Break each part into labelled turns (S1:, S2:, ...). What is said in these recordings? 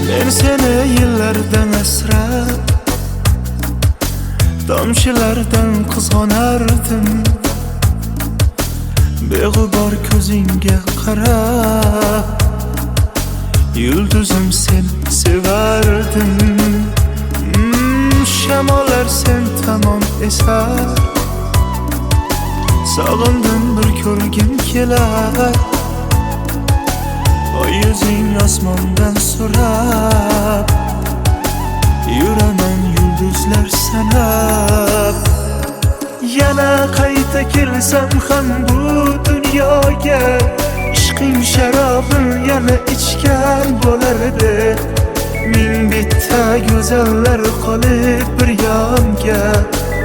S1: Ben seni yıllardan asrab, tomchilardan qizg'onardim. Beg'ubor ko'zingga qarab, yulduzim sen sevardim. Shamollar sen tomon esar, sog'indim bir ko'rgim kelar. O yüzing osmondan so'rab, yuraman yulduzlar sanab. Yana qayta kelsam ham bu dunyoga, ishqing sharobin yana ichgan bo'lardi. Ming bitta go'zallar qolib bir yonga,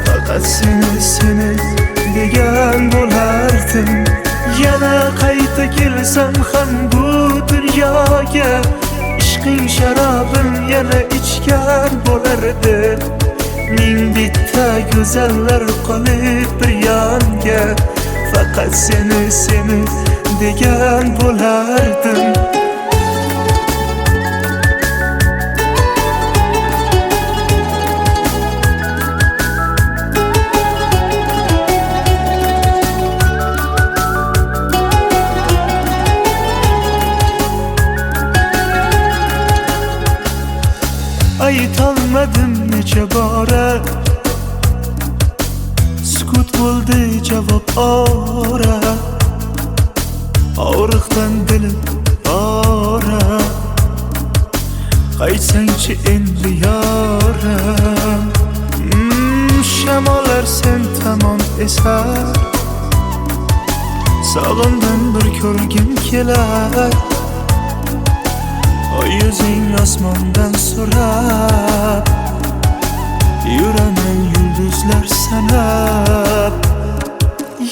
S1: faqat seni degan bo'lardim. Yana qayta kelsam ham bu dunyoga, ishqing sharobin yana ichgan bo'lardi. Ming bitta go'zallar qolib bir yonga, faqat seni degan bo'lardim. Aytolmadim necha bora, sukut bo'ldi javob ora. Og'riqdan dilim ora, qaytsangchi endi yoram. Shamollar sen tomon esar, sog'indim bir ko'rgim kelar. O yüzing osmondan so'rab, yuraman yulduzlar sanab.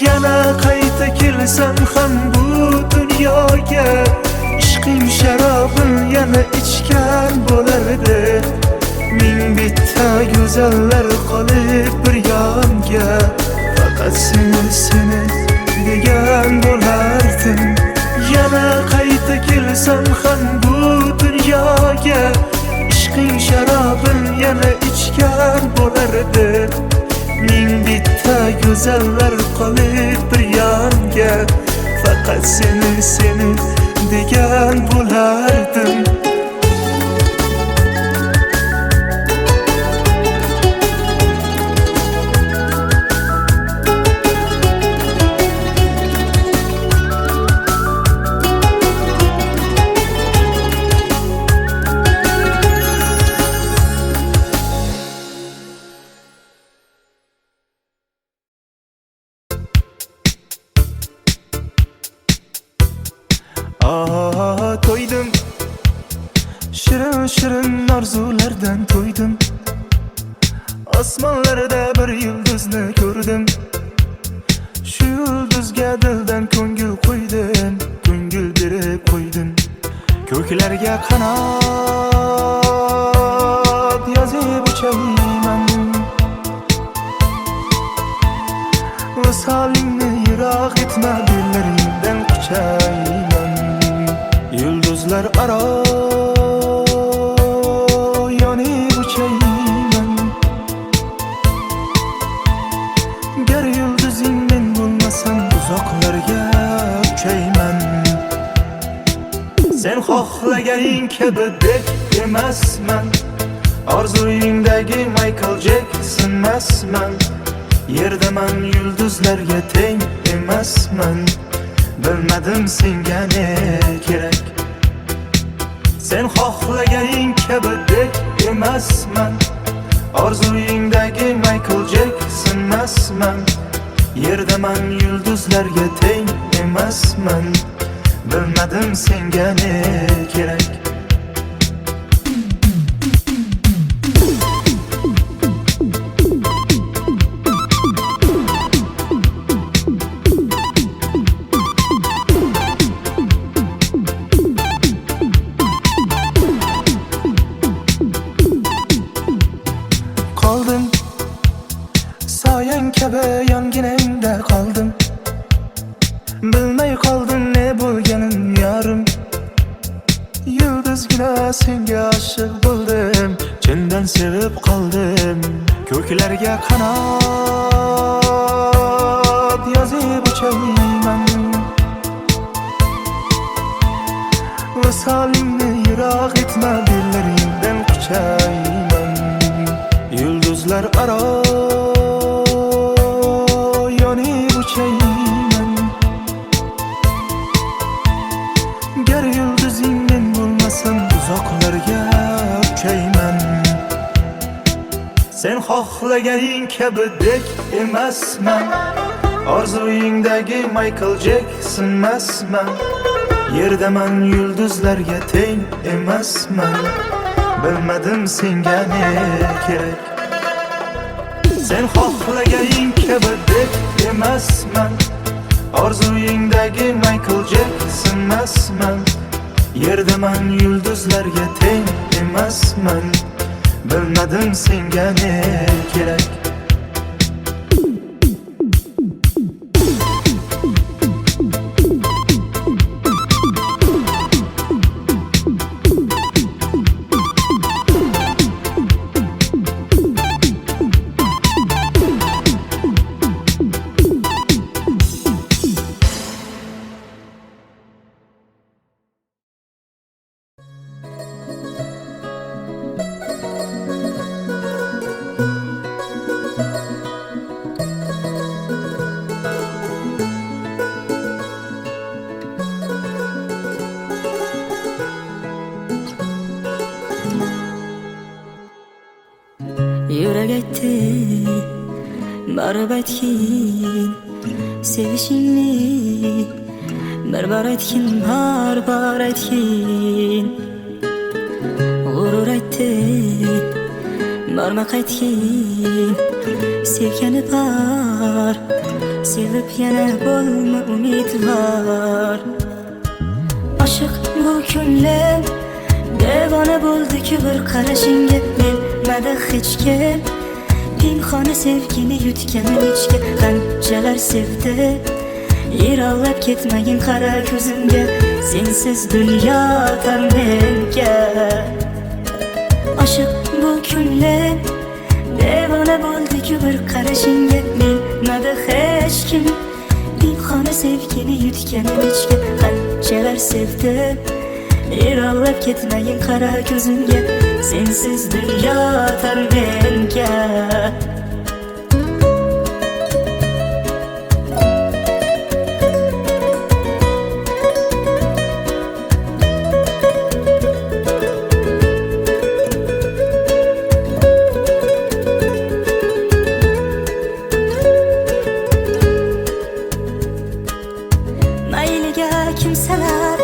S1: Yana qayta kelsam ham bu dunyoga, ishqing sharobin yana ichgan bo'lardi. Ming bitta go'zallar qolib bir yonga, faqat seni degan bo'lardim. Yana qayta kelsam ham bu dunyoga, ishqing sharobin yana ichgan bo'lardi. Ming bitta go'zallar qolib bir yonga, faqat seni degan bo'lardim. To'ydim, shirin shirin orzulardan to'ydim. Osmonlarda bir yulduzni ko'rdim. Shu yulduzga dildan ko'ngil qo'ydim, ko'ngil berib qo'ydim. Ko'klarga qanot yozib uchayman, visolingni yiroq etma, dillaringdan quchayman. Yulduzlar aro yonib uchayman, gar yulduzing men bo'lmasam uzoqlarga uchayman. Sen xohlaganing kabi deb emasman, orzuyingdagi Michael Jackson emasman. Yerdaman yulduzlarga teng emasman, bilmadim senga ne kerak. Sen xohlaganing kabi deb emasman, orzuyingdagi Michael Jackson emasman. Yerdaman yulduzlarga teng emasman, bilmadim senga ne kerak. bilmay qoldim ne bo'lganin yarim. Yulduzgina senga oshiq bo'ldim, chindan sevib qoldim. Ko'klarga qanot yozib uchayman, visolingni yiroq etma, dillaringdan quchayman. Yulduzlar aro yonib uchayman, gar yulduzing men bo'lmasam uzoqlarga uchayman. Sen xohlaganing kabidek emasman, orzuyingdagi Michael Jackson emasman. Yerdaman yulduzlarga teng emasman, bilmadim senga ne kerak. Sen xohlaganing kabidek emasman, orzuyingdagi Michael Jackson emasman. Yerdaman yulduzlarga teng emasman, bilmadim senga ne kerak.
S2: Yürek etti, barib aytgin sevishingni, bir aytgin, har aytgin. G'urur aytdi, borma qaytgin, sevgani bor, sevib yana bo'lma umidvor. Oshiq bu ko'nglim devona bo'ldi-ki bir qarashingga, bilmadi hech kim. Pinhona sevgini yutganim ichga, qanchalar sevdi. Yiroqlab ketmagin qara ko'zimga, sensiz dunyo tar menga. Oshiq bu ko'nglim devona bo'ldi-ki bir qarashingga, bilmadi hech kim. Pinhona sevgini yutganim ichga, qanchalar sevdi. Yiroqlab ketmagin qara ko'zimga, sensiz dunyo tar menga. Mayliga kimsalar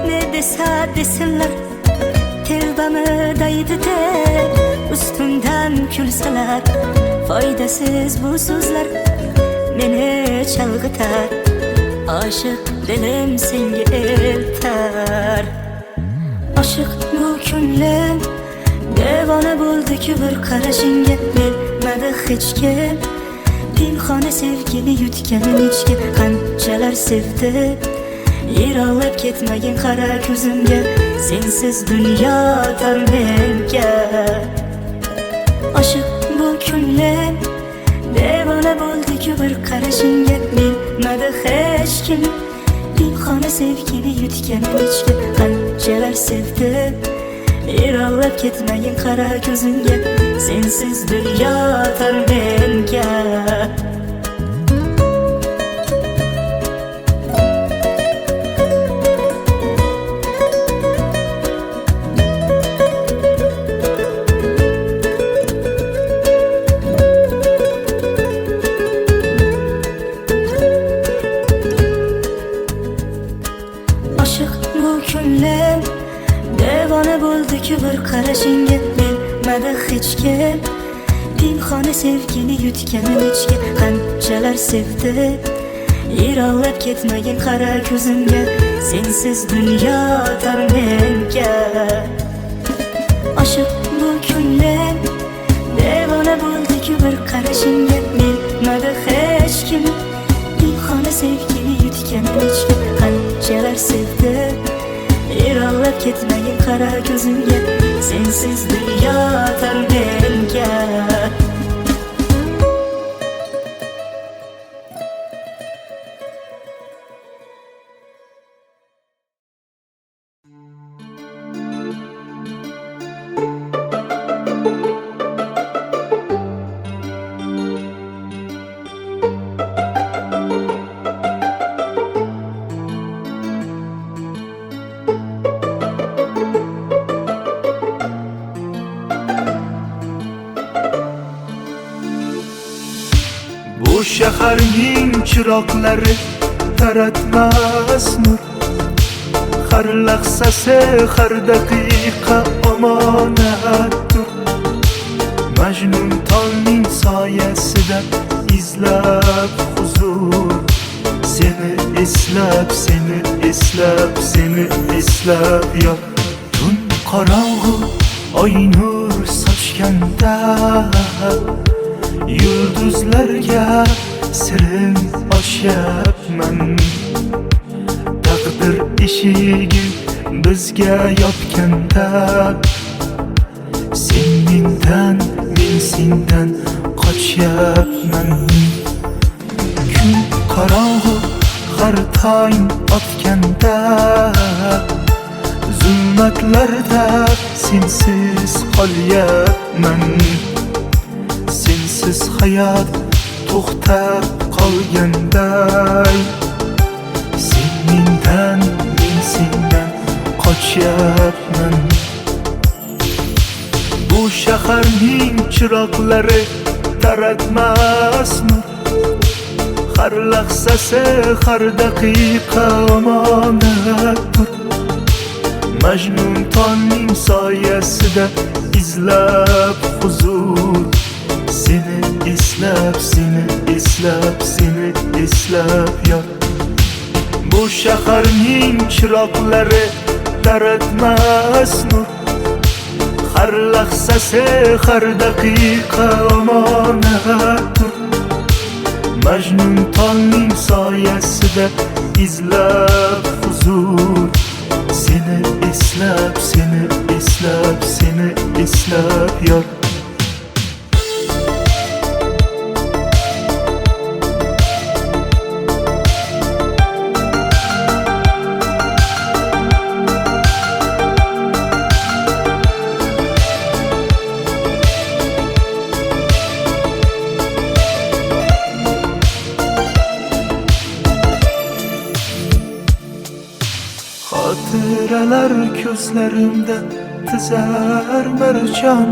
S2: ne desa desinlar, telbamı daydı deb ustimdan kulsalar, foydasiz bu so'zlar meni chalg'itar. Oshiq dilim senga eltar. Oshiq bu ko'nglim devona bo'ldi-ki bir qarashingga, bilmadi hech kim. Pinhona sevgini yutganim ichga, qanchalar sevdi. Yiroqlab ketmagin qara ko'zimga, sensiz dunyo tar menga. Oshiq bu ko'nglim devona bo'ldi-ki bir qarashingga, bilmadi hech kim. Pinhona sevgini yutganim ichga, qanchalar sevdi. Yiroqlab ketmagin qara ko'zimga, sensiz dunyo tar menga. Oshiq bu ko'nglim devona bo'ldi-ki bir qarashingga, bilmadi hech kim. Pinhona sevgini yutganim ichga, qanchalar sevdi. Yiroqlab ketmagin qara ko'zimga, sensiz dunyo tar menga. Oshiq bu ko'nglim devona bo'ldi-ki bir qarashingga, bilmadi hech kim. Pinhona sevgini yutganim ichga, ketmagin qara ko'zimga, sensiz dunyo tar menga.
S1: Bu shaharning chiroqlari taratmas nur, har lahzasi, har daqiqa omonatdir. Majnun tolning soyasida izlab huzur, seni eslab, seni eslab, seni eslab yor. Tun qorong'u oy nur sochganda, yulduzlarga sirim ochyapman. Taqdir eshigi bizga yopganda, sen mendan, men sendan qochyapman. Kun qorong'u har tong otganda, zulmatlarda sensiz qolyapman. Sensiz hayot to'xtab qolganday, sen mendan, men sendan qochyapman. Bu shaharning chiroqlari taratmas nur, har lahzasi, har daqiqa omonatdir. Majnun tolning soyasida izlab huzur, seni eslab, seni eslab, seni eslab yor. Bu shaharning chiroqlari taratmas nur, har lahzasi, har daqiqa omonatdir. Majnun tolning soyasida izlab huzur, seni eslab, seni eslab, seni eslab yor. Xotiralar ko'zlarimda tizar marjon,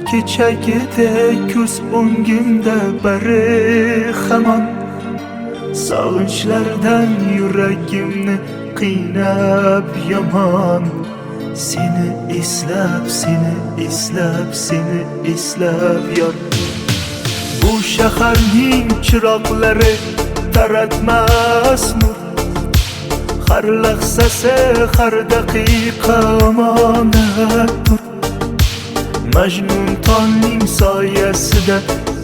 S1: kechagidek ko'z o'ngimda bari hamon. Sog'inchlardan yuragimni qiynab yomon, seni eslab, seni eslab, seni eslab yor. Bu shaharning chiroqlari taratmas nur, har lahzasi, har daqiqa omonatdir. Majnun tolning soyasida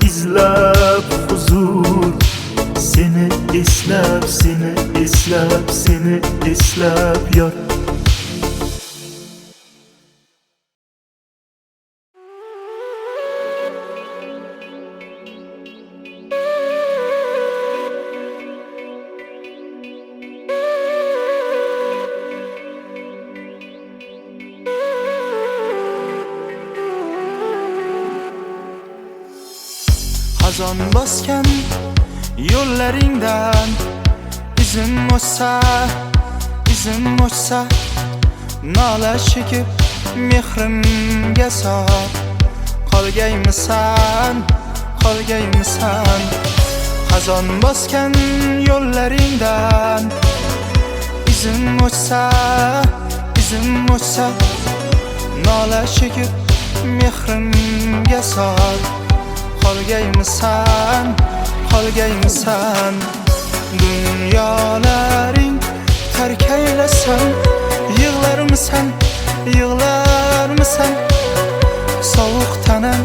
S1: izlab huzur, seni eslab, seni eslab, seni eslab yor. Xazon bosgan yo'llaringdan izim o'tsa, izim o'tsa, nola chekib mehrimga sor. Qolgaymisan, qolgaymisan. Xazon bosgan yo'llaringdan izim o'tsa, izim o'tsa, nola chekib mehrimga sor. Qolgaymisan, qolgaymisan. Dunyolaring tark aylasan, yig'larmisan, yig'larmisan. Sovuq tanam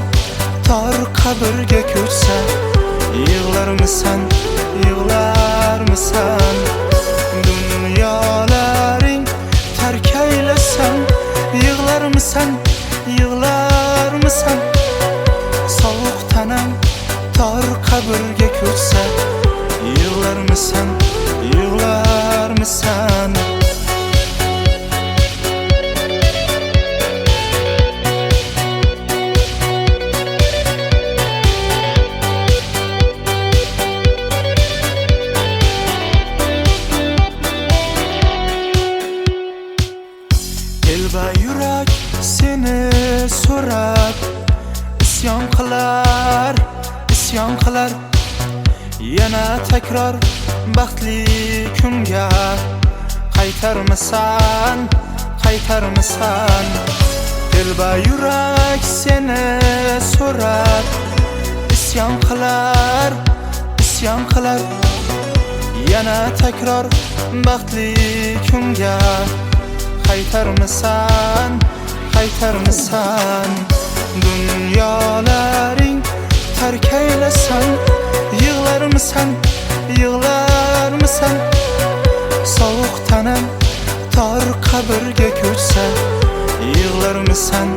S1: tor qabrga ko'chsa, yig'larmisan, yig'larmisan. Dunyolaring tark aylasan, so'rab isyon qilar, isyon qilar. Yana takror baxtli kunga qaytarmisan, qaytarmisan. Dilba yurak seni so'rab isyon qilar, isyon qilar. Yana takror baxtli kunga qaytarmisan, qaytarmisan. Dunyolaring tark aylasan, yig'larmisan, yig'larmisan. Sovuq tanam tor qabrga ko'chsa, yig'larmisan,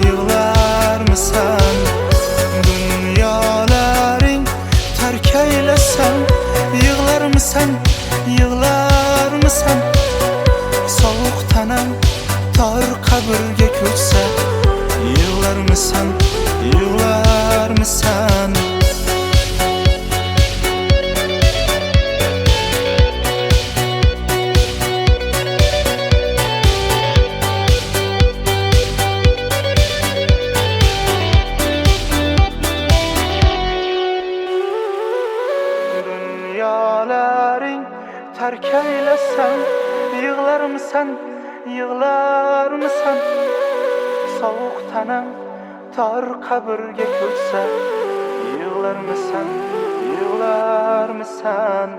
S1: yig'larmisan. Dunyolaring tark aylasan, yig'larmisan, yig'larmisan. Sovuq tanam tor qabrga ko'chsa, yig'larmisan, yig'larmisan. Dunyolaring tark aylasan, yig'larmisan, yig'larmisan. Sovuq tanam tor qabrga ko'chsa, yig'larmisan, yig'larmisan.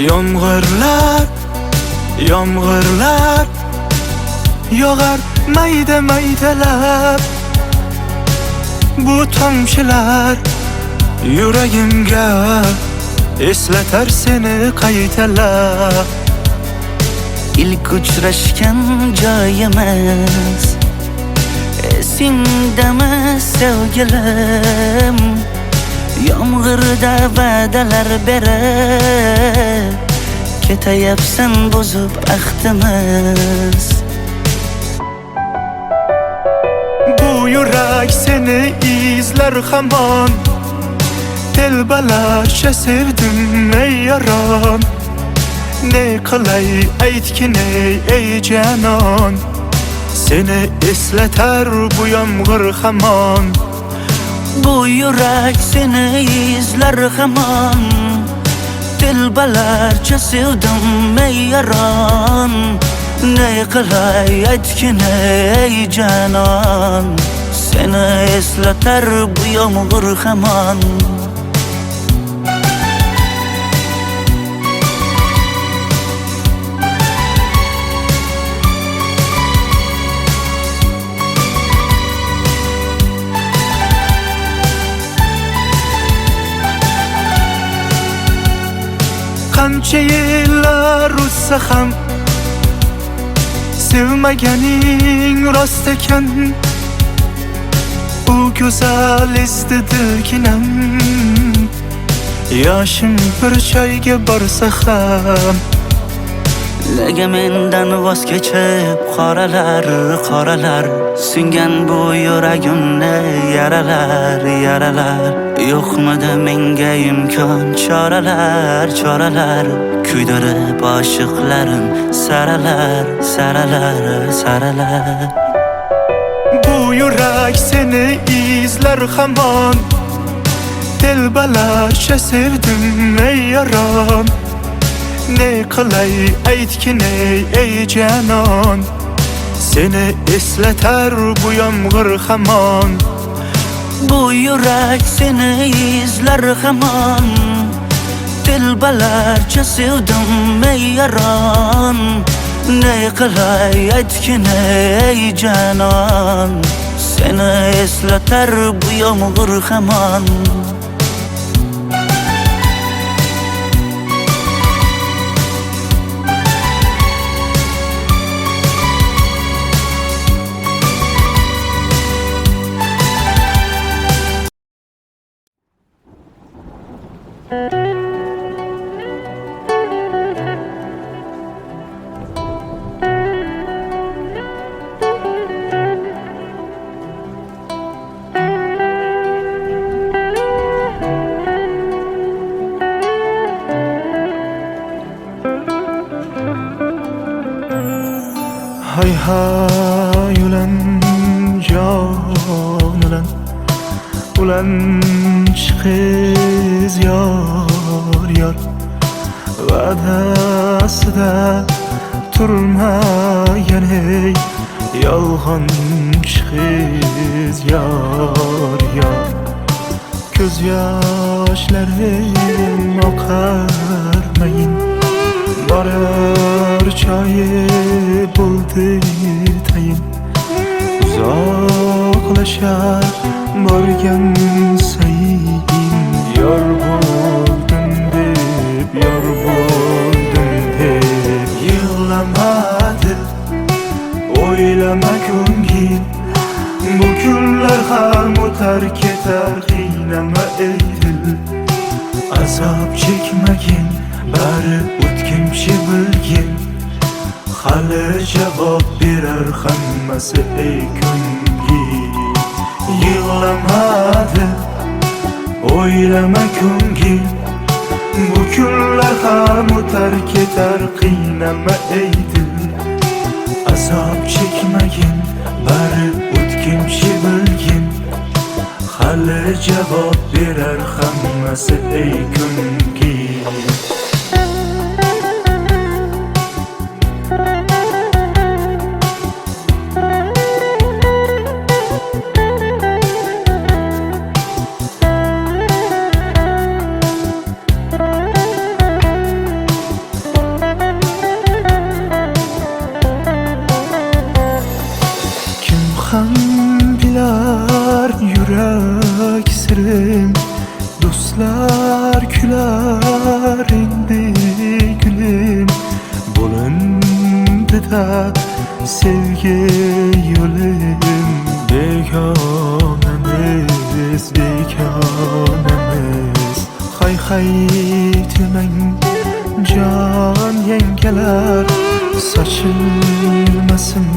S1: Yomg'irlar, yomg'irlar yog'ar mayda maydalab. Bu tomchilar yuragimga eslatar seni qaytalab.
S3: İlk uchrashgan joyimiz esingdami sevgilim? Yomg'irda va'dalar berib ketayapsan buzib ahdimiz.
S1: Bu yurak seni izlar hamon, telbalarcha sevdim ey yaron. Ne qilay aytgin ey janon, seni eslatar bu yomg'ir hamon.
S3: Bu yurak seni izlar hamon, telbalarcha sevdim ey yaron. Ne qilay aytgin ey janon, seni eslatar bu yomg'ir hamon.
S1: Qancha yillar o'tsa ham sevmaganing rost ekan. U go'zal esdidiginam, yoshim bir joyga borsa ham.
S3: Nega mendan voz kechib qoralar, qoralar singan bu yuragimni yaralar, yaralar. Yo'qmidi menga imkon choralar, choralar kuydirib oshiqlarim saralar, saralar, saralar.
S1: Bu yurak seni izlar hamon, telbalarcha sevdim ey yaron. Ne qilay aytgin ey janon, seni eslatar bu yomg'ir hamon.
S3: Bu yurak seni izlar hamon, telbalarcha sevdim ey yaron. Ne qilay aytgin ey janon, seni eslatar bu yomg'ir hamon.
S1: hay hay ulan jon ulan chiqiz yor yor va'dasida turmagan ey yolg'on chiqiz yor yor ko'z yoshlarim oqarmayin borar choyi bo'ldi tayin uzoqlashar borgan sayin yor bo'ldim deb yig'lamadi o'ylama ko'ngil bu kunlar ham o'tar ketar qiynama ey dil azob chekmagin bari o'tkinchi bilgin hali javob berar hammasi ey ko'ngil yig'lamadi o'ylama ko'ngil bu kunlar ham o'tar ketar qiynama ey dil azob chekmagin bari o'tkinchi bilgin hali javob berar hammasi ey ko'ngil yurak sirim do'stlar kular endi gulim bo'lindi-da sevgi yo'lim begonamiz hay hay demang jon yangalar sochilmasin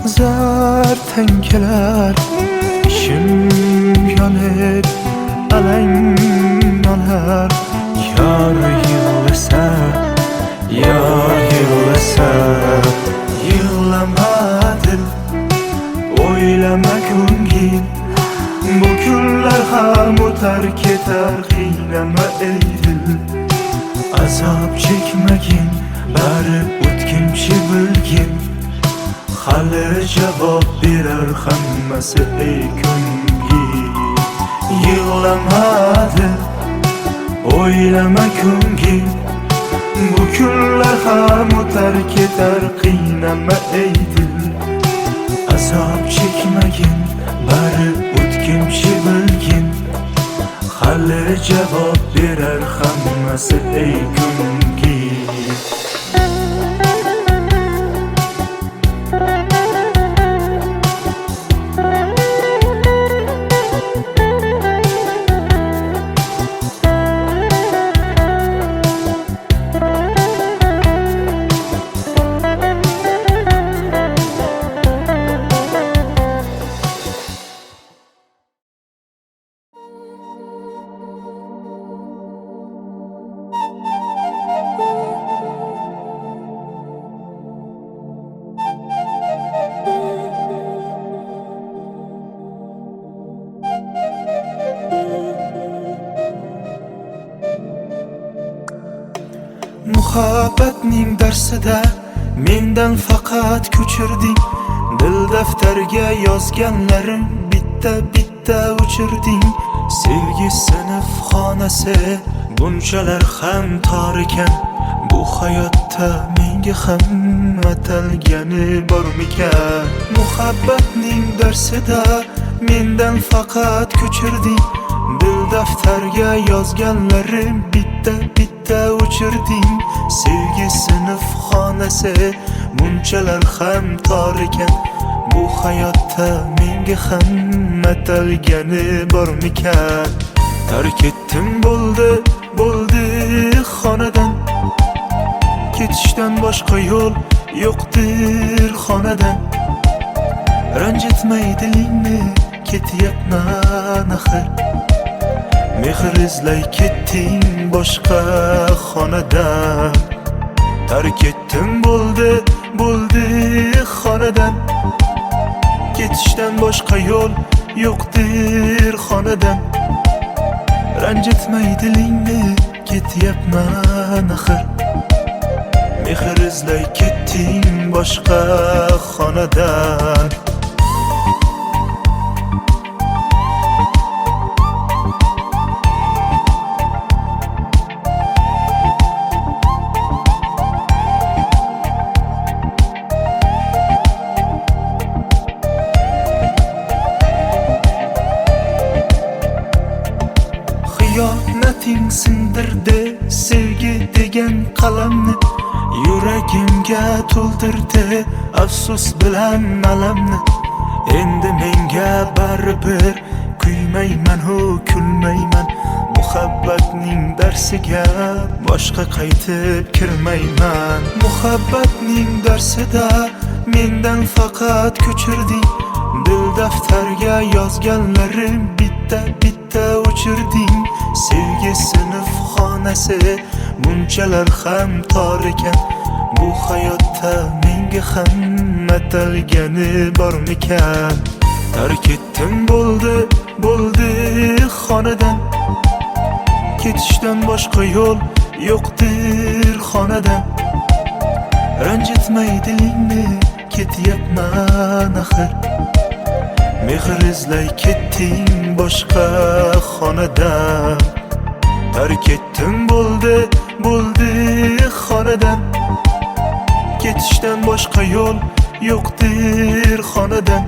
S1: zar tangalar ishim yonib alang olar yor yig'lasa yig'lama dil o'ylama ko'ngil bu kunlar ham o'tar ketar qiynama ey dil azob chekmagin bari o'tkinchi bilgin hali javob berar hammasi ey ko'ngil yig'lamadi o'ylama ko'ngil bu kunlar ham o'tar ketar qiynama ey dil azob chekmagin bari o'tkinchi bilgin hali javob berar hammasi ey ko'ngil muhabbatning darsida mendan faqat ko'chirding dil daftarga yozganlarim bitta o'chirding sevgi sinf xonasi bunchalar ham tor ekan bu hayotda menga ham atalgani bormikan muhabbatning darsida mendan faqat ko'chirding dil daftarga yozganlarim bitta o'chirding sevgi sinf xonasi bunchalar ham tor ekan bu hayotda menga ham atalgani bormikan tark etdim bo'ldi xonadan ketishdan boshqa yo'l yo'qdir xonadan ranjitmay dilingni ketyapman axir mehr izlay ketding boshqa xonadan Tark etdim bo'ldi xonadan. Ketishdan boshqa yo'l yo'qdir xonadan. Ranjitmay dilingni ketyapman axir. Mehr izlay ketding boshqa xonadan. Xiyonating sindirdi sevgi degan qalamni. Yuragimga to'ldirdi afsus bilan alamni. Endi menga baribir kuymayman u kulmayman. Muhabbatning darsiga boshqa qaytib kirmayman. Muhabbatning darsida mendan faqat ko'chirding. Dil daftarga yozganlarim bitta o'chirding. Sevgi sinf xonasi bunchalar ham tor ekan. Bu hayotda menga ham atalgani bormikan? Tark etdim bo'ldi xonadan. Ketishdan boshqa yo'l yo'qdir xonadan. Ranjitmay dilingni ketyapman axir. Mehr izlay ketding boshqa xonadan. Tark etdim bo'ldi xonadan. Ketishdan boshqa yo'l yo'qdir xonadan.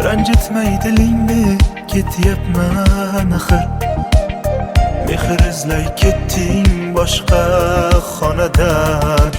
S1: Ranjitmay dilingni ketyapman axir. Mehr izlay ketding boshqa xonadan.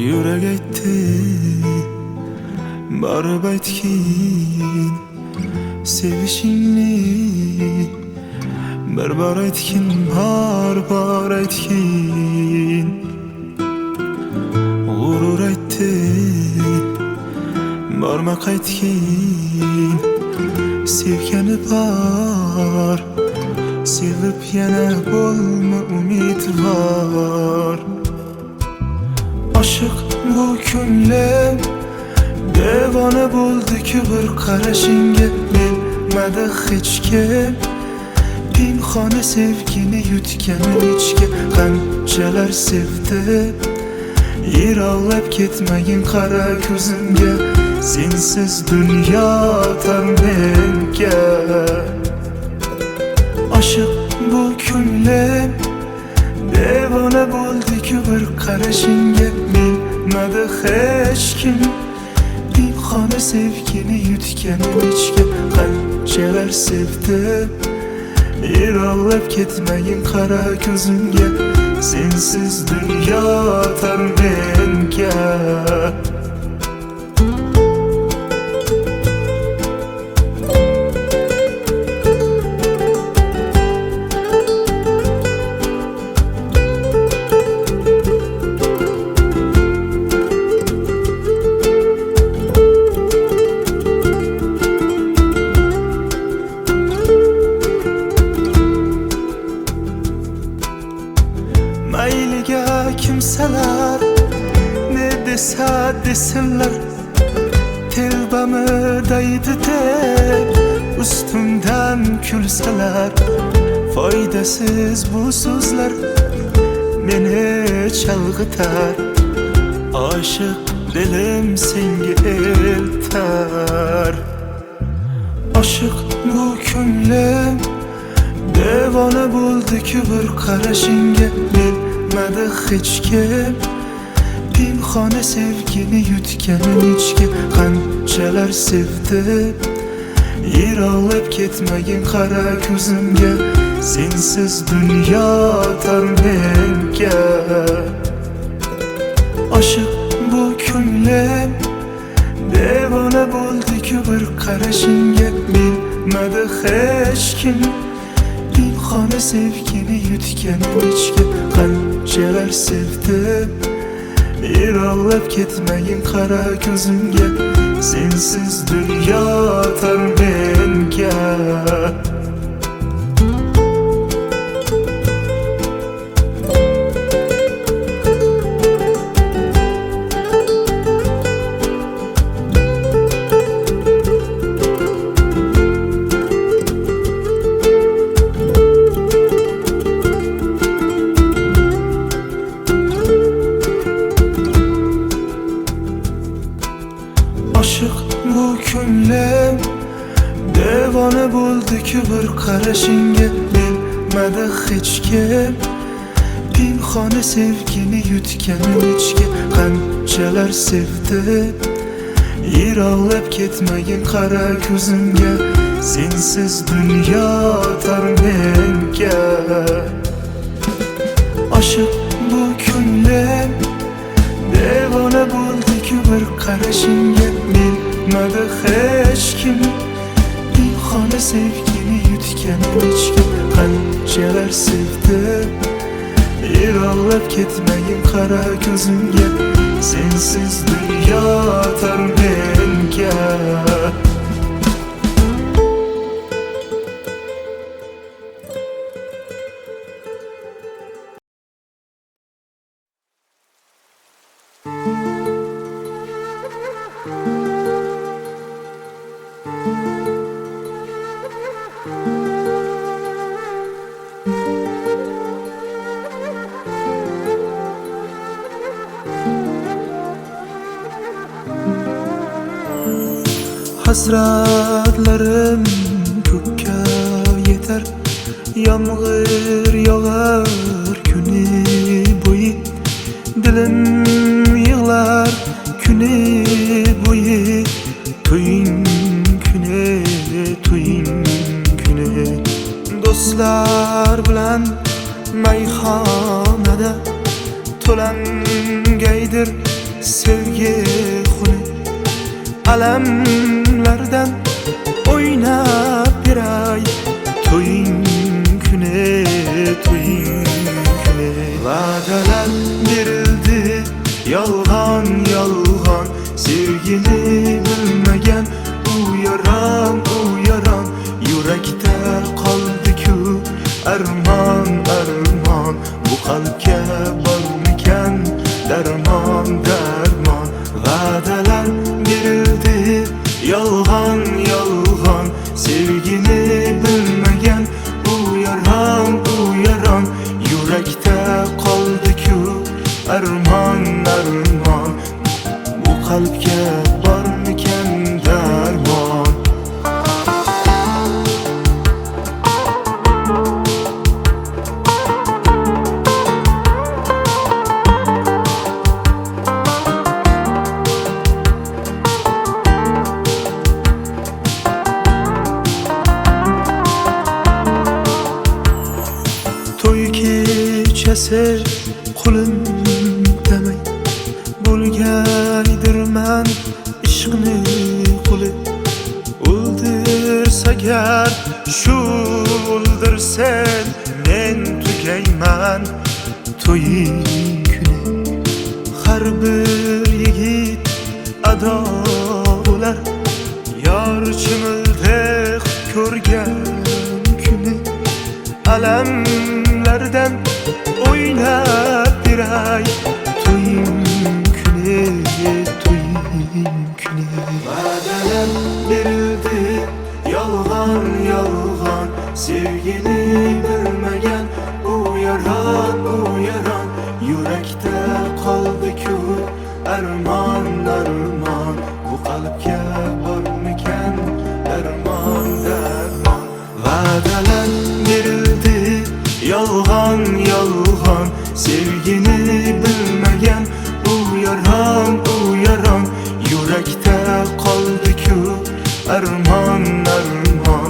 S1: Yurak aytdi borib aytgin sevishingni. Bir bor aytgin bor aytgin. G'urur aytdi borma qaytgin. Sevgani bor sevib yana bo'lma umidvor. Aşık bu ko'nglim devona bo'ldi-ku bir qarashingga. Bilmadi hech kim pinhona sevgini yutganim ichga. Qanchalar sevdi yiroqlab ketmagin qara ko'zimga. Sensiz dunyo tar menga. Aşık bu ko'nglim devona bo'ldi-ku bir qarashingga. Bilmadi hech kim pinhona sevgini yutganim ichga. Qanchalar sevdi yiroqlab ketmagin qara ko'zimga. Sensiz dunyo tar menga. Mayliga kimsalar ne desa desinlar. Telbamı daydı deb ustimdan kulsalar. Foydasiz bu so'zlar meni chalg'itar. Aşık dilim senga eltar. Aşık bu ko'nglim devona bo'ldi-ku bir qarashingga. Bilmadi hech kim pinhona sevgini yutganim ichga. Qanchalar sevdi yiroqlab ketmagin qara ko'zimga. Sensiz dunyo tar menga. qarashingga bilmadi hech kim. Pinhona sevgini yutganim ichga qanchalar sevdim. Yiroqlab ketmagin qara ko'zimga, sensiz dunyo tor menga. Oshiq bu ko'nglim devona bo'ldi-ku bir qarashingga bilmadi hech kim. Pinhona sevgini yutganim ichga qanchalar sevdim. Yiroqlab ketmagin qara ko'zimga, sensiz dunyo tor menga. Oshiq bu ko'nglim devona bo'ldi-ku bir qarashingga bilmadi hech kim. Pinhona sevgini yutganim ichga qanchalar sevdim. Yiroqlab ketmagin qara ko'zimga, sensiz dunyo tor menga. Hasratlarim ko'kka yetar, yomg'ir yog'ar kuni bo'yi. Dilim yig'lar kuni bo'yi. To'ying kuni, to'ying kuni. Do'stlar bilan mayxonada to'langaydir sevgi xuni. Alamlardan o'ynab beray, to'ying kuni, to'ying kuni. Va'dalar berildi yolg'on yolg'on, sevgini bilmagan u yaron yurakda qoldi-ku armon armon. Bu qalbga bormikan darmon darmon. Va'dalar berildi yolg'on yolg'on, sevgini bilmagan u yaron yurakda qoldi-ku armon armon. Bu qalbga bormikan darmon. Kechasi qulim demay bo'lgaydirman ishqni quli. O'ldirsagar shu o'ldirsen men tugayman to'ying kuni. Har bir yigit ado bo'lar yor chimildek ko'rgan kuni. Alamlardan o'ynab beray, to'ying kuni, to'ying kuni. Va'dalar berildi yolg'on yolg'on, sevgini bilmagan u yaron yurakda qoldi-ku armon armon. Bu qalbga bormikan darmon darmon. Va'dalar berildi yolg'on yolg'on, sevgini bilmagan u yaron yurakda qoldi-ku armon armon.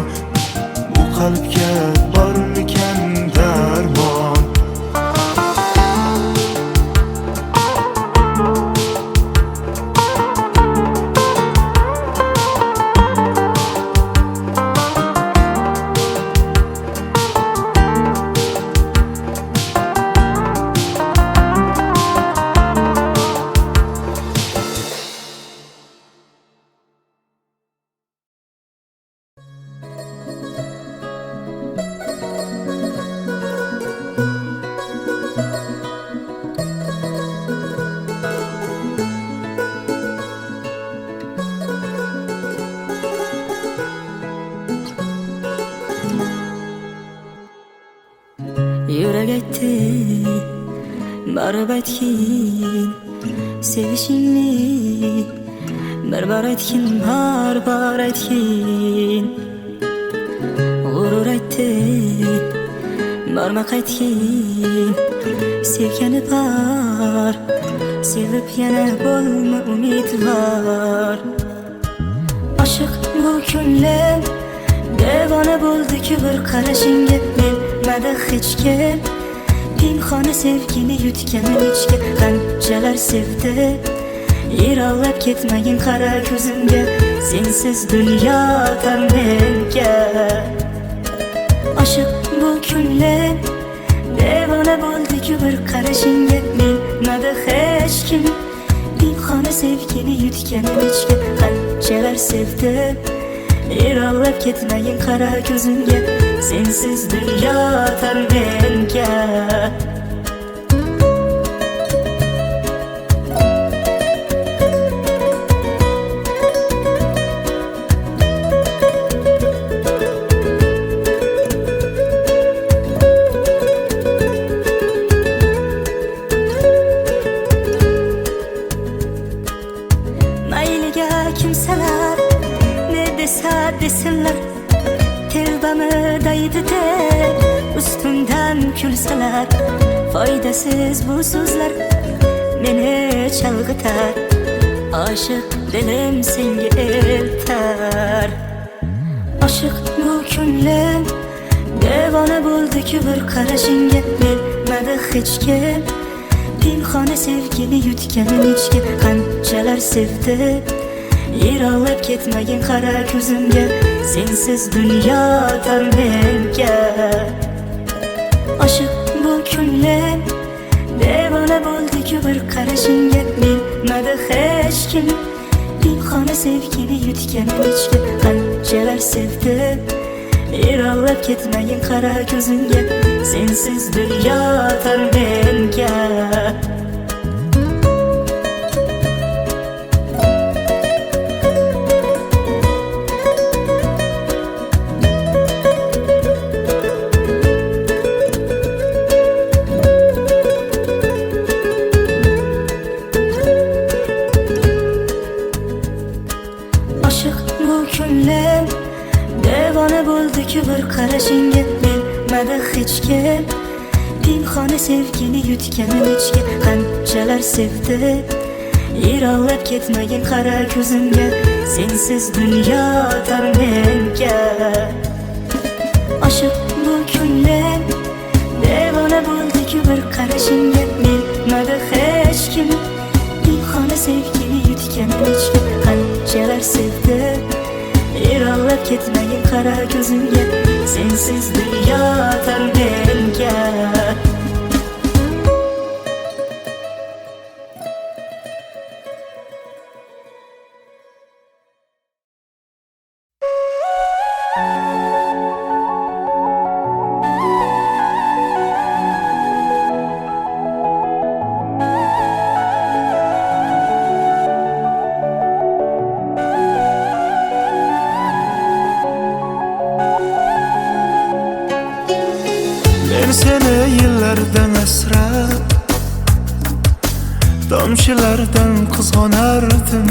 S1: Bu qalbga bormikan darmon.
S2: Yürek aytdi barib aytgin sevishingni bir aytgin bar aytgin g'urur aytdi barma qaytgin sevgani bor sevib yana bo'lma umidvor oshiq bu ko'nglim devona bo'ldi-ku bir qarashingga bilmadi hech kim pinhona sevgini yutganim ichga qanchalar sevdi yiroqlab ketmagin qara ko'zimga sensiz dunyo tar menga oshiq bu ko'nglim devona bo'ldi-ku bir qarashingga bilmadi hech kim pinhona sevgini yutganim ichga qanchalar sevdi yiroqlab ketmagin qara ko'zimga sensiz dunyo tar menga mayliga kimsalar ne desa desinlar telbamı daydı deb ustimdan kulsalar foydasiz bu so'zlar meni chalg'itar oshiq dilim senga eltar oshiq bu ko'nglim devona bo'ldi-ku bir qarashingga bilmadi hech kim pinhona sevgini yutganim ichga qanchalar sevdi yiroqlab ketmagin qara ko'zimga sensiz dunyo tar menga oshiq bu ko'nglim devona bo'ldi-ku bir qarashingga bilmadi hech kim pinhona sevgini yutganim ichga qanchalar sevdi yiroqlab ketmagin qara ko'zimga sensiz dunyo tar menga oshiq bu ko'nglim devona bo'ldi-ku bir qarashingga bilmadi hech kim pinhona sevgini yutganim ichga qanchalar sevdi yiroqlab ketmagin qara ko'zimga sensiz dunyo tar menga oshiq bu ko'nglim devona bo'ldi-ku bir qarashingga bilmadi hech kim pinhona sevgini yutganim ichga qanchalar sevdi yiroqlab ketmagin qara ko'zimga sensiz dunyo tar menga
S1: Men seni yillardan asrab tomchilardan qizg'onardim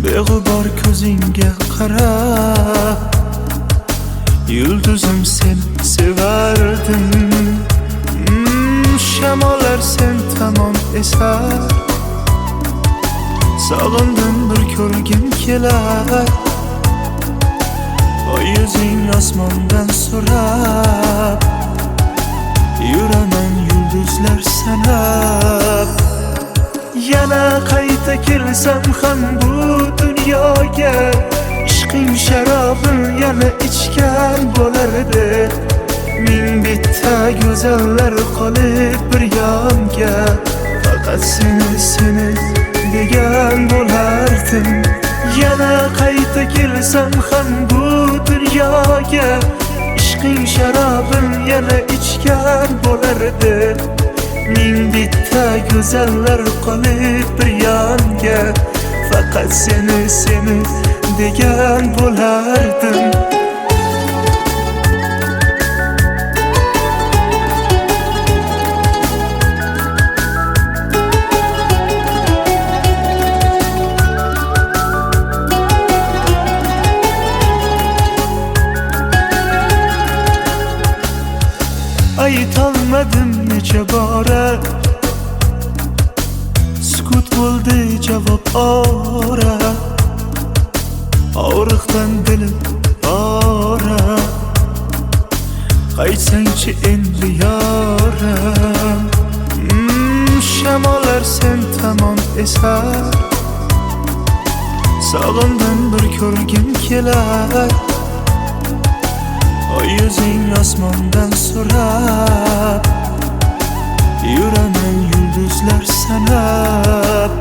S1: beg'ubor ko'zingga qarab yulduzim sen sevardim shamollar sen tomon esar sog'indim bir ko'rgim kelar oy yuzing osmondan so'rab yuraman yulduzlar sanab yana qayta kelsam ham bu dunyoga ishqing sharobim yana ichgan bo'lardi ming bitta go'zallar qolib bir yonga faqat seni degan bo'lardim yana qayta kelsam ham bu dunyoga ishqing sharobim yana ichgan bo'lardi ming bitta go'zallar qolib bir yonga faqat seni degan bo'lardim aytolmadim necha bora. Sukut bo'ldi javob ora. Og'riqdan dilim ora. Qaytsangchi endi yoram. Shamollar sen tomon esar. Sog'indim bir ko'rgim kelar. Oy yuzing osmondan so'rab, yuraman yulduzlar sanab.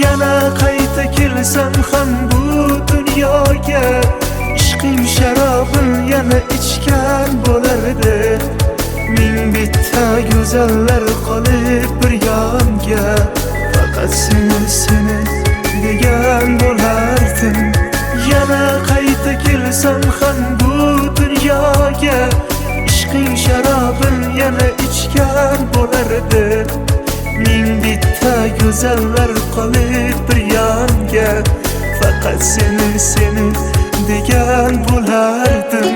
S1: Yana qayta kelsam ham bu dunyoga, ishqing sharobin yana ichgan bo'lardi. Ming bitta go'zallar qolib bir yonga, faqat seni degan bo'lardim. Yana qayta kelsam ham bu dunyoga, ishqing sharobin yana ichgan bo'lardi. Ming bitta go'zallar qolib bir yonga, faqat seni degan bo'lardim.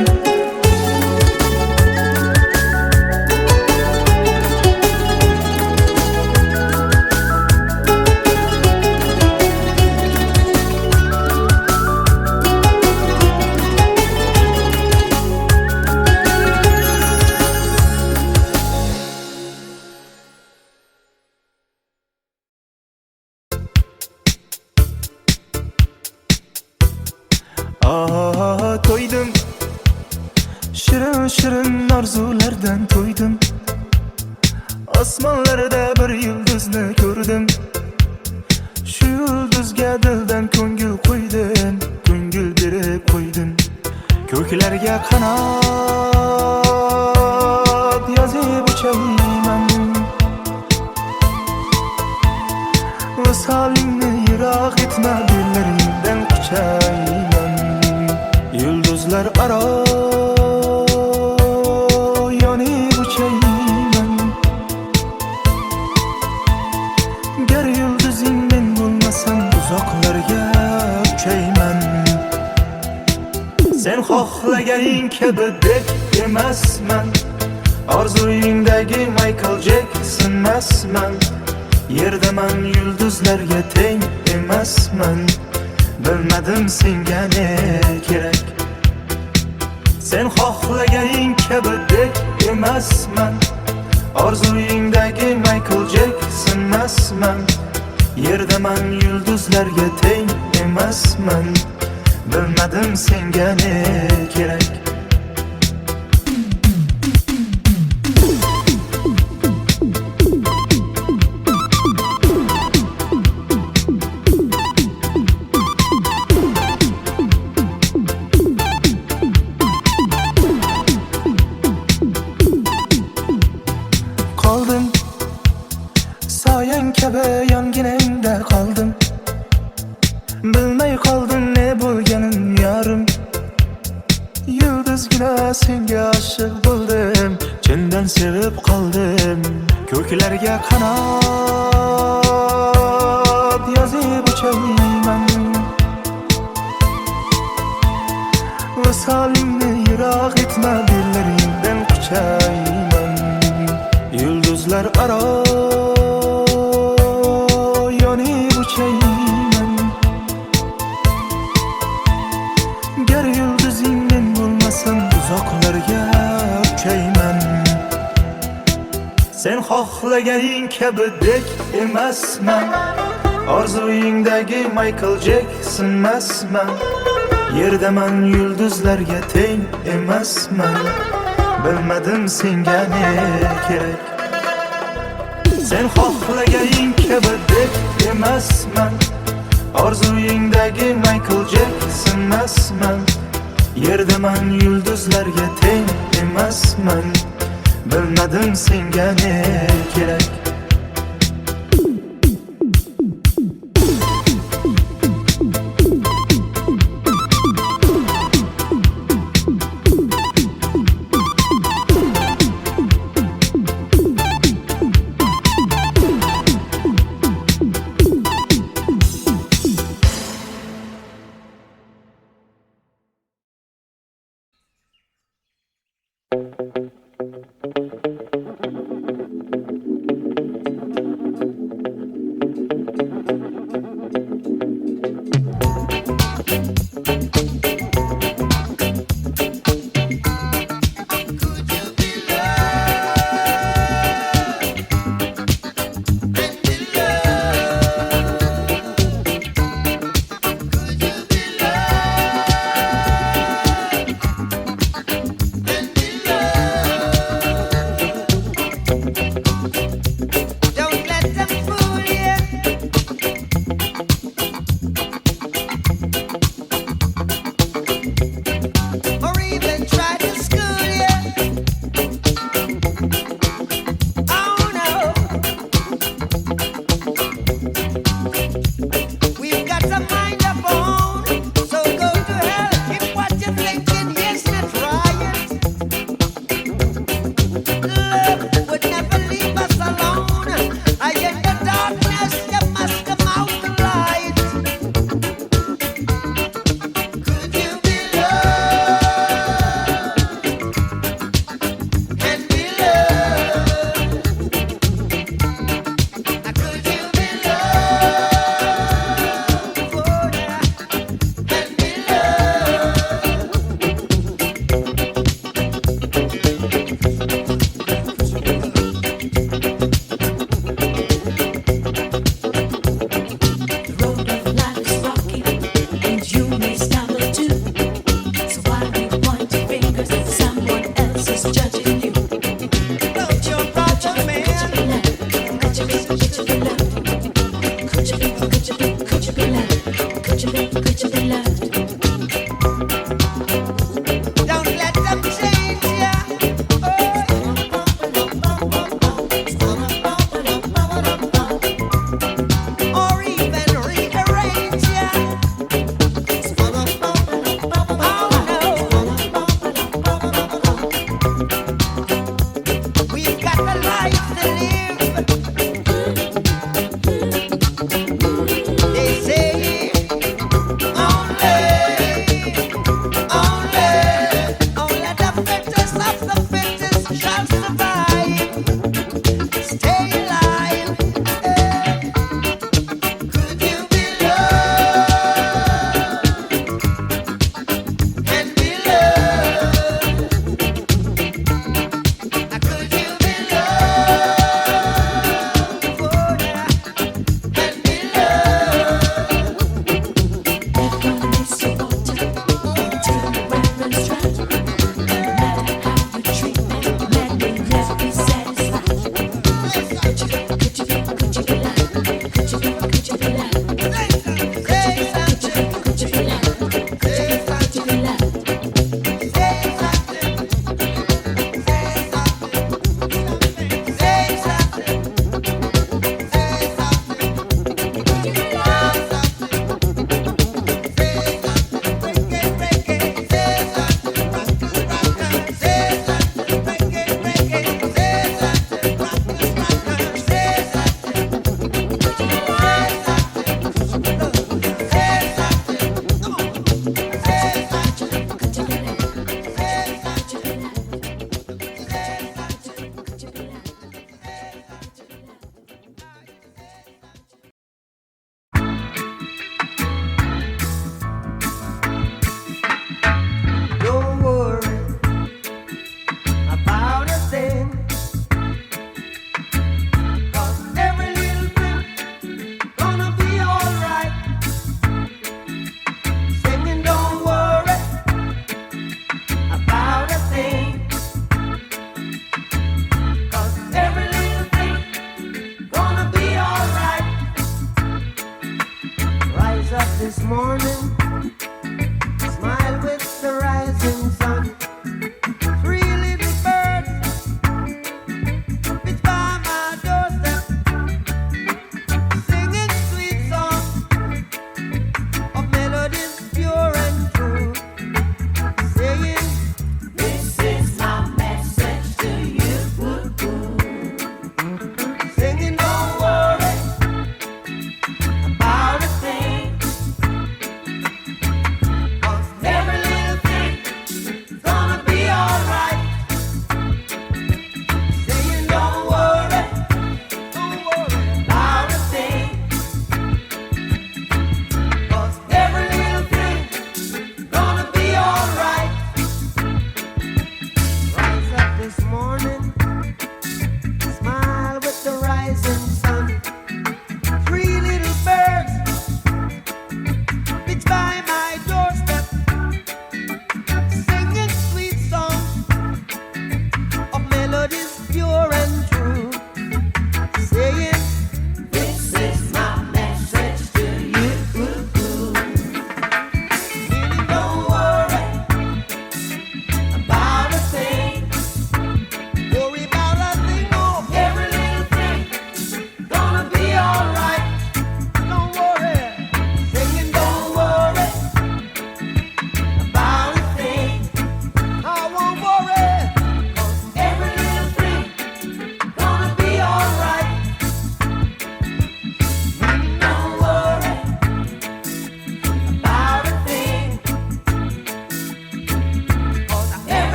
S1: To'ydim, shirin shirin orzulardan to'ydim. Osmonlarda bir yulduzni ko'rdim. Shu yulduzga dildan ko'ngil qo'ydim, ko'ngil berib qo'ydim. Ko'klarga qanot yozib uchayman. Visolingni yiroq etma, dillaringdan quchayman. Yulduzlar aro yonib uchayman. Gar yulduzing men bo'lmasam, uzoqlarga uchayman. Sen xohlaganing kabi deb emasman. Orzuyingdagi Michael Jackson emasman. Yerdaman yulduzlarga teng emasman. Bilmadim senga ne kerak. Sen xohlaganing kabi deb emasman. Orzuyingdagi Michael Jackson emasman. Yerdaman yulduzlarga teng emasman. Bilmadim senga ne kerak. Soyang kabi yonginangda qoldim. Bilmay qoldim ne bo'lganin yarim. Yulduzgina senga oshiq bo'ldim, chindan sevib qoldim. Ko'klarga qanot yozib uchayman. Visolingni yiroq etma, dillaringdan quchayman. Yulduzlar aro yonib uchayman. Gar yulduzing men bo'lmasam, uzoqlarga uchayman. Sen xohlaganing kabi dek emasman. Orzuyingdagi Michael Jackson emasman. Yerdaman yulduzlarga teng emasman. Bilmadim senga ne kerak. Sen xohlaganing kabi deb emasman. Orzuyingdagi Michael Jackson emasman. Yerdaman yulduzlarga teng emasman. Bilmadim senga ne kerak.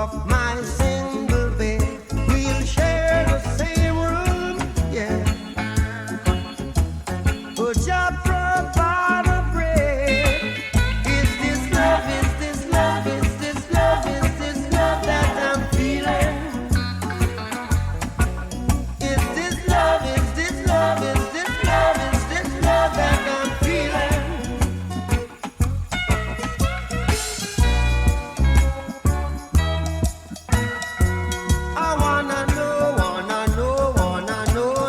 S4: of my single bed. We'll share the same room, yeah. Would you provide a bread? Is this love? Is this love? Is this love? Is this love that I'm feeling? Is this love? Is this love? Is this love? Is this love that I'm feeling? I wanna know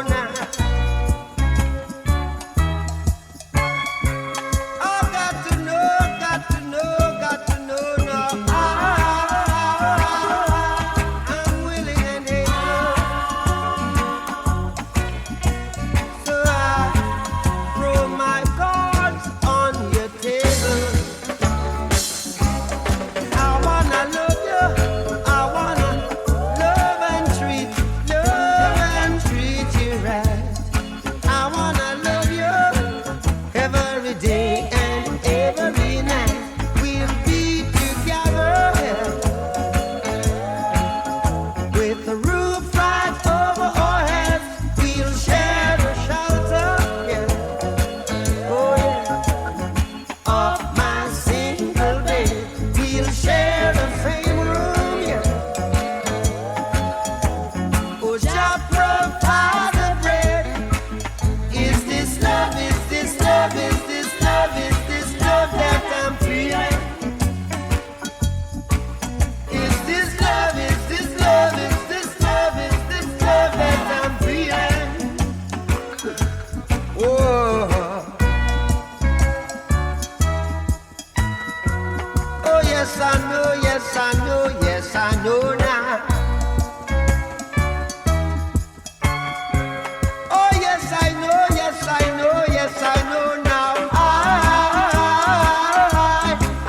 S4: now. I got to know now. I'm willing and able, so I throw my cards on your table. I wanna love you. I wanna love and treat you right. I wanna love you every day and every night. We'll be together with the roof right over our heads. We'll share the shelter, yeah. Oh yeah, of my single bed. We'll share the same room, yeah. Oh, Jah provide the bread. Is this love? Is this love? Is this love? Is this love that I'm feeling? Is this love? Is this love? Is this love? Is this love that I'm feeling? Whoa. Oh yes I know, yes I know, yes I know now. Oh yes I know, yes I know, yes I know now.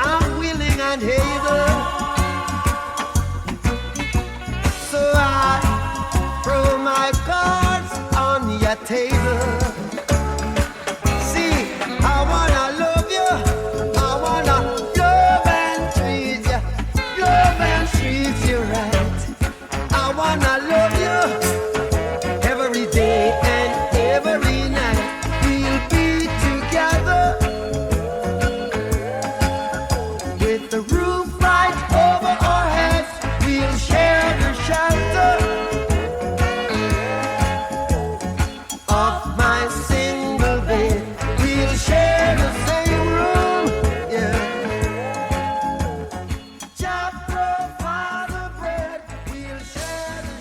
S4: I'm willing and able, so I throw my cards on your table. See, I wanna love you, I wanna love and treat you right. I wanna love you every day and every night. We'll be together with the roof right over our heads. We'll share the shelter of my single bed. We'll share the same room, yeah. Jah provide the bread. We'll share the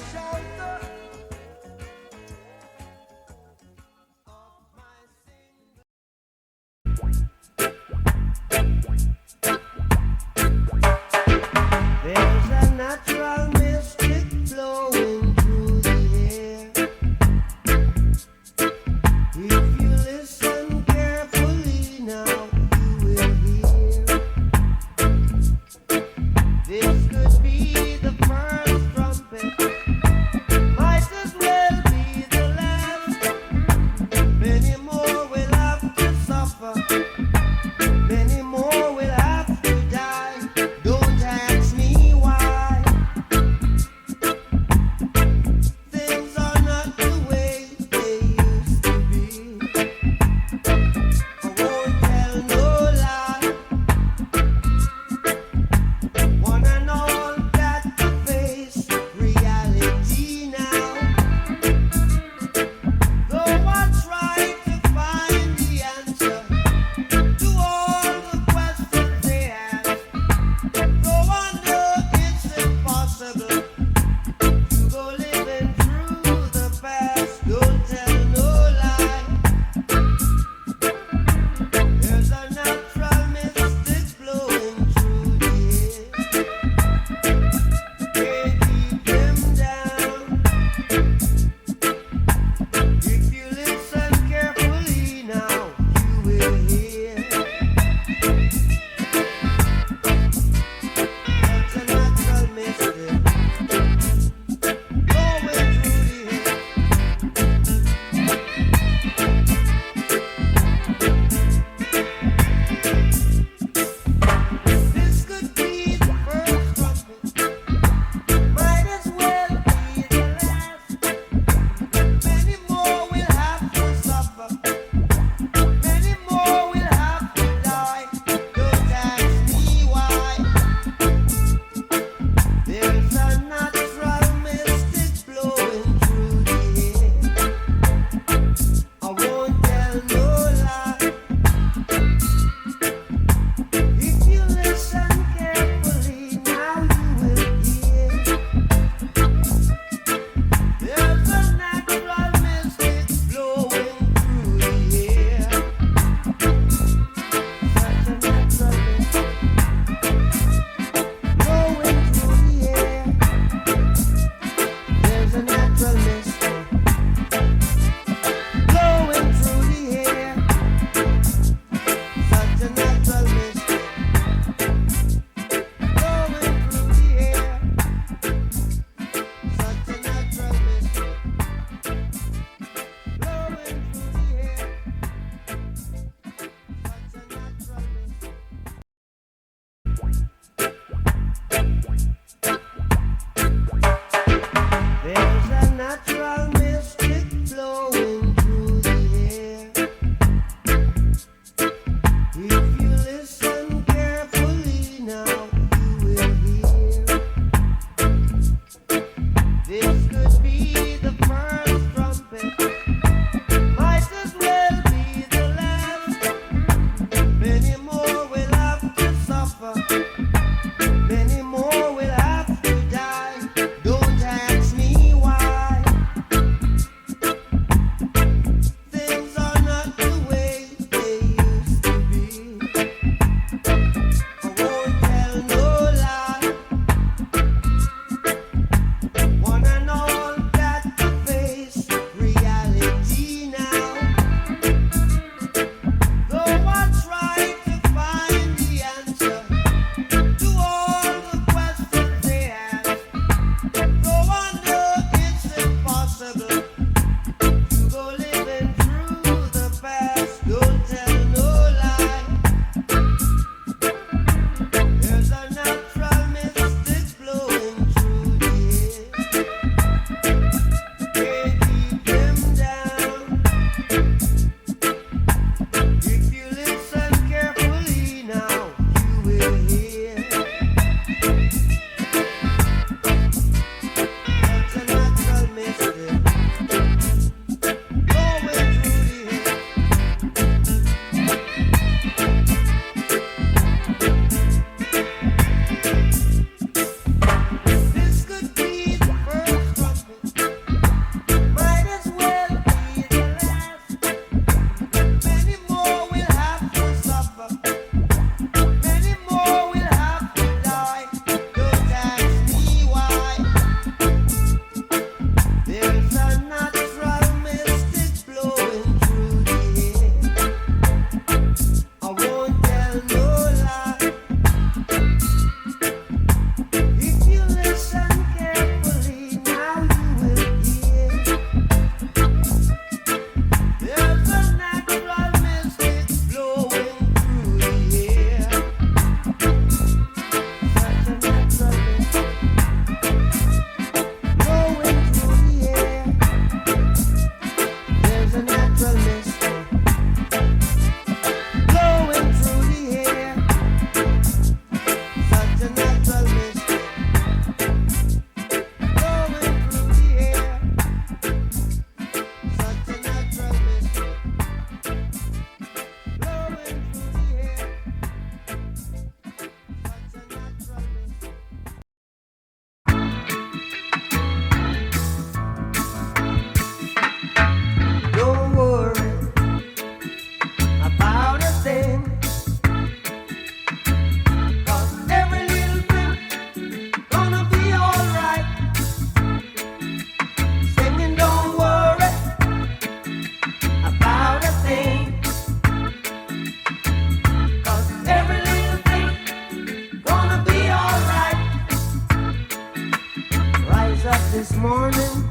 S4: this morning,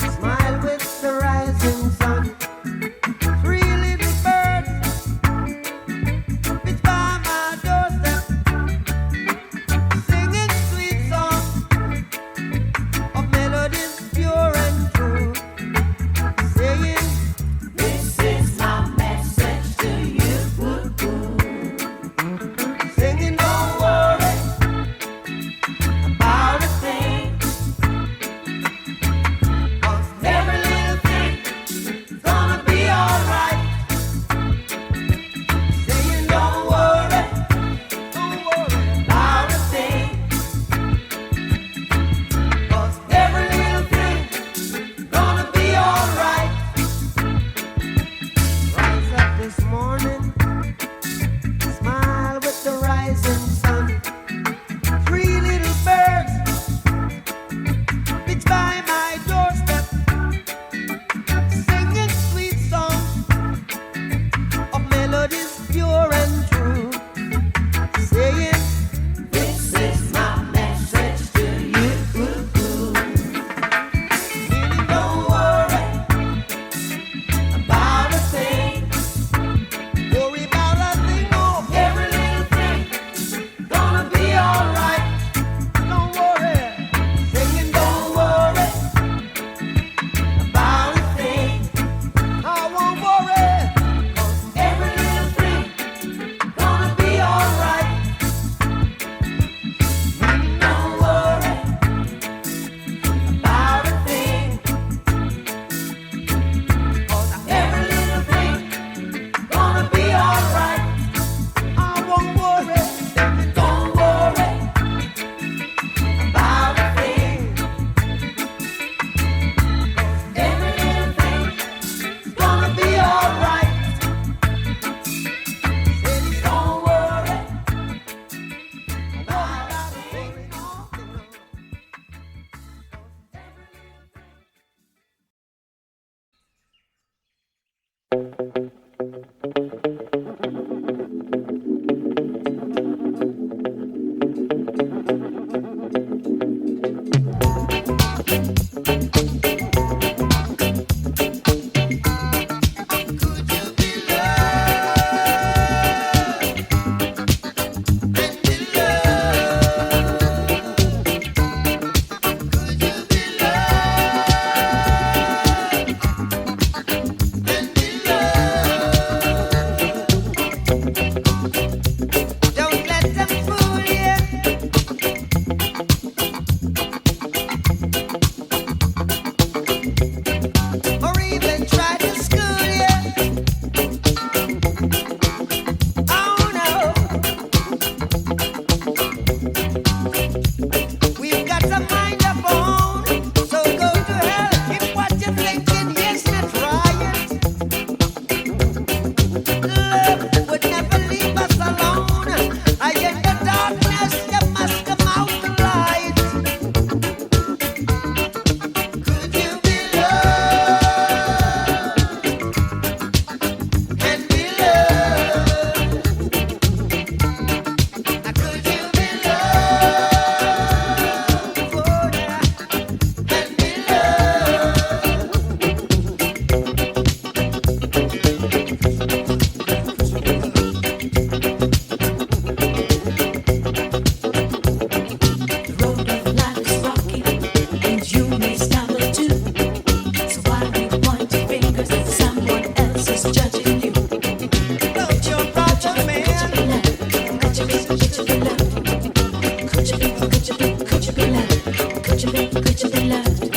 S4: smile with the rising sun. Three little birds, it's by my doorstep, singing sweet songs of melodies pure and true, saying,
S2: This is my message to you.
S4: singing, don't worry
S2: About a thing, 'cause every little thing is gonna be alright.
S4: saying,
S2: Don't worry
S4: don't worry.
S2: about a thing, 'cause every little thing is gonna be alright.
S4: Rise up this morning, smile with the rising sun. Three little birds, it's by my doorstep, singing sweet songs of melodies pure and true, saying,
S2: This is my message to you. Don't worry about a thing.
S4: worry about nothing, oh,
S2: Every little thing gonna be alright.
S4: don't worry, singing,
S2: Don't worry about a thing.
S4: I won't worry.
S2: Every little thing gonna be alright. Don't worry about a thing. 'Cause every little thing gonna be alright.
S4: I won't worry.
S2: Don't worry about a thing. Every little thing gonna be alright. Don't worry about a thing.
S4: Don't let them fool you. Or even try to school you. Oh no. We've got a mind of our own, so go to hell if what you're thinking is not right. Love would never leave us alone. I in the darkness, you must come out the light. Could you be loved and be loved? Now could you be loved, oh yeah, and be
S2: The road of life is rocky, and you may stumble too. So why do you point your fingers at someone else is judging you?
S4: Don't your problem, man.
S2: Could you be loved? Could you be loved? Could you be loved? Could you be loved?